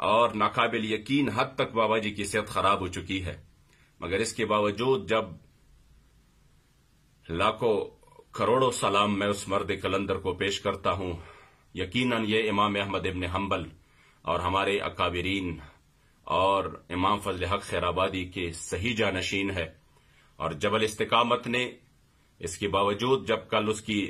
اور ناقابل یقین حد تک بابا جی کی صحت خراب ہو چکی ہے، مگر اس کے باوجود جب لاکھوں کروڑوں سلام میں اس مرد کلندر کو پیش کرتا ہوں، یقیناً یہ امام احمد ابن حنبل اور ہمارے اکابرین اور امام فضل حق خیر آبادی کے صحیح جانشین ہے۔ اور جبل استقامت نے اس کے باوجود جب کل اس کی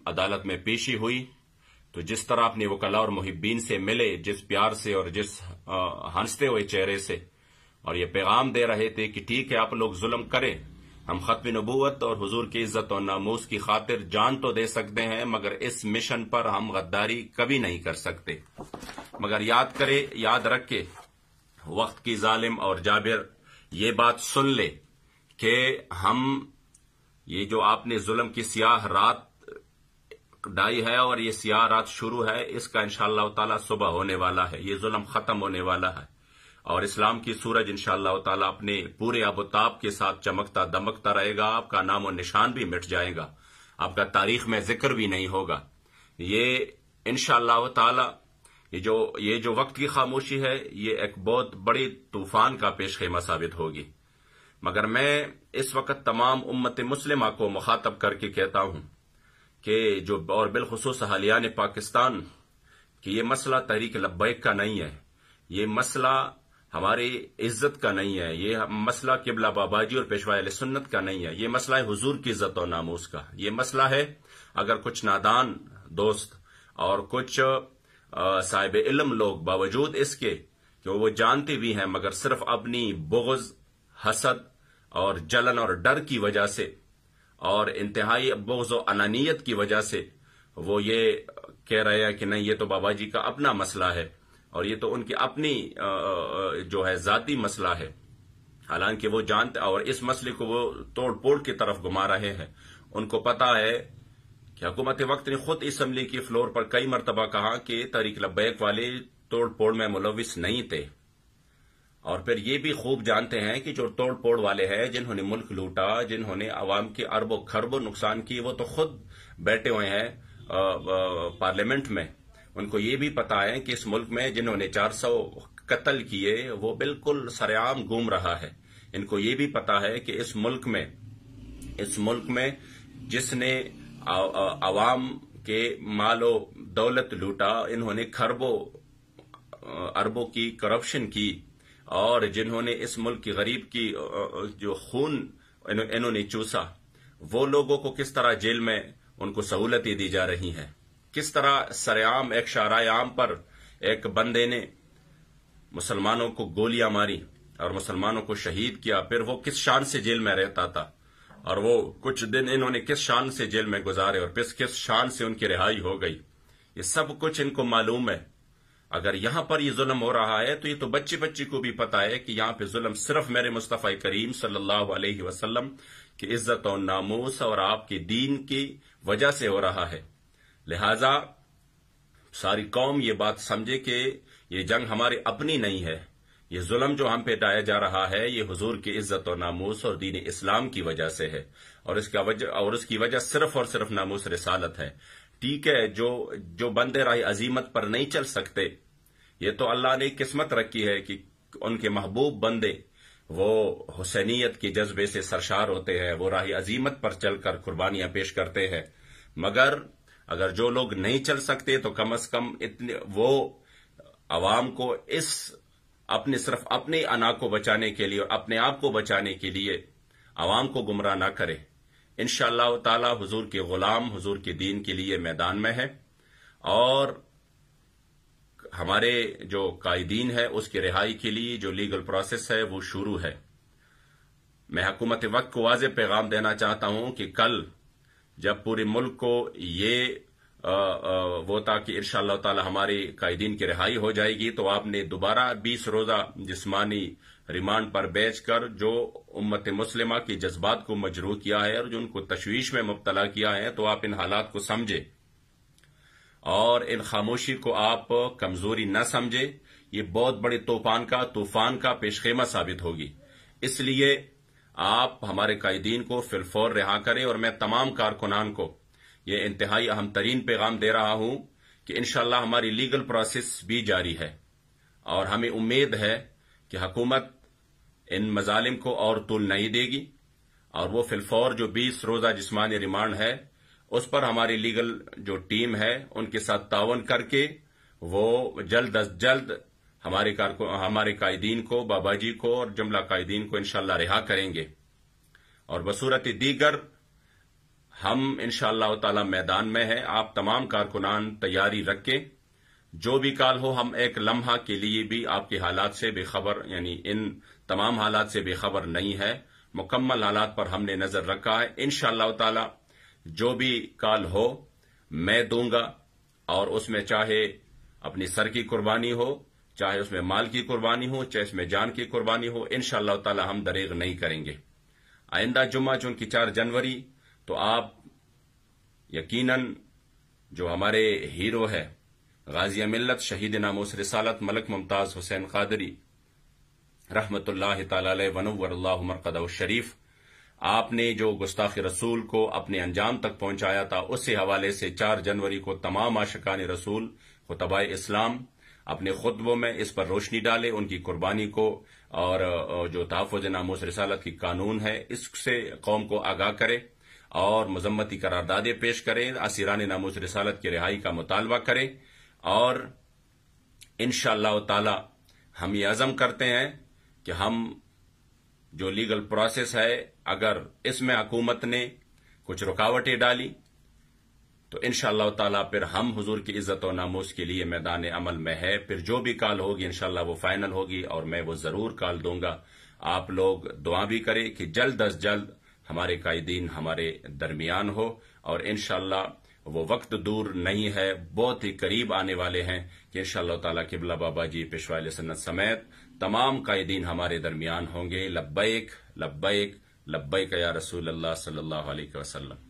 عدالت میں پیشی ہوئی تو جس طرح اپنے وکلاء اور محبین سے ملے، جس پیار سے اور جس ہنستے ہوئے چہرے سے، اور یہ پیغام دے رہے تھے کہ ٹھیک ہے آپ لوگ ظلم کریں، ہم ختم نبوت اور حضور کی عزت و ناموس کی خاطر جان تو دے سکتے ہیں مگر اس مشن پر ہم غداری کبھی نہیں کر سکتے۔ مگر یاد رکھے وقت کی ظالم اور جابر یہ بات سن لے کہ ہم یہ جو آپ نے ظلم کی سیاہ رات ڈائی ہے اور یہ سیاہ رات شروع ہے، اس کا انشاءاللہ تعالی صبح ہونے والا ہے، یہ ظلم ختم ہونے والا ہے اور اسلام کی سورج انشاءاللہ تعالی اپنے پورے آب و تاب کے ساتھ چمکتا دمکتا رہے گا، آپ کا نام و نشان بھی مٹ جائے گا، آپ کا تاریخ میں ذکر بھی نہیں ہوگا۔ یہ انشاءاللہ تعالی یہ جو وقت کی خاموشی ہے یہ ایک بہت بڑی طوفان کا پیش خیمہ ثابت ہوگی۔ مگر میں اس وقت تمام امت مسلمہ کو مخاطب کر کے کہتا ہوں کہ اور بالخصوص اہالیان پاکستان کہ یہ مسئلہ تحریک لبیک کا نہیں ہے، یہ مسئلہ ہماری عزت کا نہیں ہے، یہ مسئلہ قبلہ بابا جی اور پیشوا اہل سنت کا نہیں ہے، یہ مسئلہ ہے حضور کی عزت و ناموس کا۔ یہ مسئلہ ہے اگر کچھ نادان دوست اور کچھ صاحب علم لوگ باوجود اس کے کہ وہ جانتے بھی ہیں مگر صرف اپنی بغض، حسد اور جلن اور ڈر کی وجہ سے اور انتہائی بغض و انانیت کی وجہ سے وہ یہ کہہ رہے ہیں کہ نہیں یہ تو بابا جی کا اپنا مسئلہ ہے اور یہ تو ان کی اپنی جو ہے ذاتی مسئلہ ہے، حالانکہ وہ جانتے اور اس مسئلے کو وہ توڑ پھوڑ کی طرف گھما رہے ہیں۔ ان کو پتا ہے کہ حکومت وقت نے خود اسمبلی کی فلور پر کئی مرتبہ کہا کہ تحریک لبیک والے توڑ پھوڑ میں ملوث نہیں تھے، اور پھر یہ بھی خوب جانتے ہیں کہ جو توڑ پھوڑ والے ہیں جنہوں نے ملک لوٹا، جنہوں نے عوام کے اربوں خربوں نقصان کی، وہ تو خود بیٹھے ہوئے ہیں پارلیمنٹ میں۔ ان کو یہ بھی پتا ہے کہ اس ملک میں جنہوں نے 400 قتل کیے وہ بالکل سرعام گھوم رہا ہے۔ ان کو یہ بھی پتا ہے کہ اس ملک میں جس نے عوام کے مال و دولت لوٹا، انہوں نے خربوں اربوں کی کرپشن کی، اور جنہوں نے اس ملک کی غریب کی جو خون انہوں نے چوسا، وہ لوگوں کو کس طرح جیل میں ان کو سہولتیں دی جا رہی ہیں، کس طرح سرعام ایک شارع عام پر ایک بندے نے مسلمانوں کو گولیاں ماری اور مسلمانوں کو شہید کیا، پھر وہ کس شان سے جیل میں رہتا تھا اور وہ کچھ دن انہوں نے کس شان سے جیل میں گزارے اور پھر کس شان سے ان کی رہائی ہو گئی، یہ سب کچھ ان کو معلوم ہے۔ اگر یہاں پر یہ ظلم ہو رہا ہے تو یہ تو بچے کو بھی پتا ہے کہ یہاں پہ ظلم صرف میرے مصطفیٰ کریم صلی اللہ علیہ وسلم کی عزت و ناموس اور آپ کے دین کی وجہ سے ہو رہا ہے۔ لہذا ساری قوم یہ بات سمجھے کہ یہ جنگ ہماری اپنی نہیں ہے، یہ ظلم جو ہم پہ ڈایا جا رہا ہے یہ حضور کی عزت و ناموس اور دین اسلام کی وجہ سے ہے، اور اس کی وجہ صرف اور صرف ناموس رسالت ہے۔ ٹھیک ہے، جو بندے راہ عظیمت پر نہیں چل سکتے، یہ تو اللہ نے قسمت رکھی ہے کہ ان کے محبوب بندے وہ حسینیت کے جذبے سے سرشار ہوتے ہیں، وہ راہ عظیمت پر چل کر قربانیاں پیش کرتے ہیں، مگر اگر جو لوگ نہیں چل سکتے تو کم از کم وہ عوام کو صرف اپنے انا کو بچانے کے لیے اور اپنے آپ کو بچانے کے لیے عوام کو گمراہ نہ کرے۔ انشاءاللہ تعالی حضور کے غلام حضور کے دین کے لیے میدان میں ہے، اور ہمارے جو قائدین ہے اس کی رہائی کے لیے جو لیگل پروسیس ہے وہ شروع ہے۔ میں حکومت وقت کو واضح پیغام دینا چاہتا ہوں کہ کل جب پورے ملک کو یہ وہ تھا کہ انشاءاللہ تعالی ہمارے قائدین کی رہائی ہو جائے گی، تو آپ نے دوبارہ 20 روزہ جسمانی ریمانڈ پر بیچ کر جو امت مسلمہ کے جذبات کو مجروح کیا ہے اور جو ان کو تشویش میں مبتلا کیا ہے، تو آپ ان حالات کو سمجھے اور ان خاموشی کو آپ کمزوری نہ سمجھے، یہ بہت بڑے طوفان کا پیش خیمہ ثابت ہوگی۔ اس لیے آپ ہمارے قائدین کو فی الفور رہا کریں، اور میں تمام کارکنان کو یہ انتہائی اہم ترین پیغام دے رہا ہوں کہ انشاءاللہ ہماری لیگل پروسیس بھی جاری ہے، اور ہمیں امید ہے کہ حکومت ان مظالم کو اور طول نہیں دے گی، اور وہ فی الفور جو 20 روزہ جسمانی ریمانڈ ہے اس پر ہماری لیگل جو ٹیم ہے ان کے ساتھ تعاون کر کے وہ جلد از جلد ہمارے قائدین کو، بابا جی کو اور جملہ قائدین کو انشاءاللہ رہا کریں گے۔ اور بصورت دیگر ہم انشاءاللہ تعالی میدان میں ہیں۔ آپ تمام کارکنان تیاری رکھیں، جو بھی کال ہو، ہم ایک لمحہ کے لیے بھی آپ کے حالات سے بے خبر، یعنی ان تمام حالات سے بے خبر نہیں ہے، مکمل حالات پر ہم نے نظر رکھا ہے۔ انشاءاللہ تعالی جو بھی کال ہو میں دوں گا، اور اس میں چاہے اپنی سر کی قربانی ہو، چاہے اس میں مال کی قربانی ہو، چاہے اس میں جان کی قربانی ہو، انشاءاللہ تعالی ہم دریغ نہیں کریں گے۔ آئندہ جمعہ چونکہ 4 جنوری، تو آپ یقیناً جو ہمارے ہیرو ہے غازی ملت شہید ناموس رسالت ملک ممتاز حسین قادری رحمت اللہ تعالی علیہ ونور اللہ مرقدہ الشریف، آپ نے جو گستاخ رسول کو اپنے انجام تک پہنچایا تھا، اس سے حوالے سے 4 جنوری کو تمام عاشقان رسول، خطباء اسلام اپنے خطبوں میں اس پر روشنی ڈالے، ان کی قربانی کو اور جو تحفظ ناموس رسالت کی قانون ہے اس سے قوم کو آگاہ کرے، اور مذمتی قراردادیں پیش کریں، اسیران ناموس رسالت کی رہائی کا مطالبہ کریں، اور انشاءاللہ تعالی ہم یہ عزم کرتے ہیں کہ ہم جو لیگل پروسیس ہے، اگر اس میں حکومت نے کچھ رکاوٹیں ڈالی تو انشاءاللہ تعالی پھر ہم حضور کی عزت و ناموس کے لیے میدان عمل میں ہے۔ پھر جو بھی کال ہوگی انشاءاللہ وہ فائنل ہوگی، اور میں وہ ضرور کال دوں گا۔ آپ لوگ دعا بھی کریں کہ جلد از جلد ہمارے قائدین ہمارے درمیان ہو، اور انشاءاللہ وہ وقت دور نہیں ہے، بہت ہی قریب آنے والے ہیں کہ انشاءاللہ تعالی قبلہ بابا جی، پیشوا اہل سنت سمیت تمام قائدین ہمارے درمیان ہوں گے۔ لبیک لبیک لبیک یا رسول اللہ صلی اللہ علیہ وسلم۔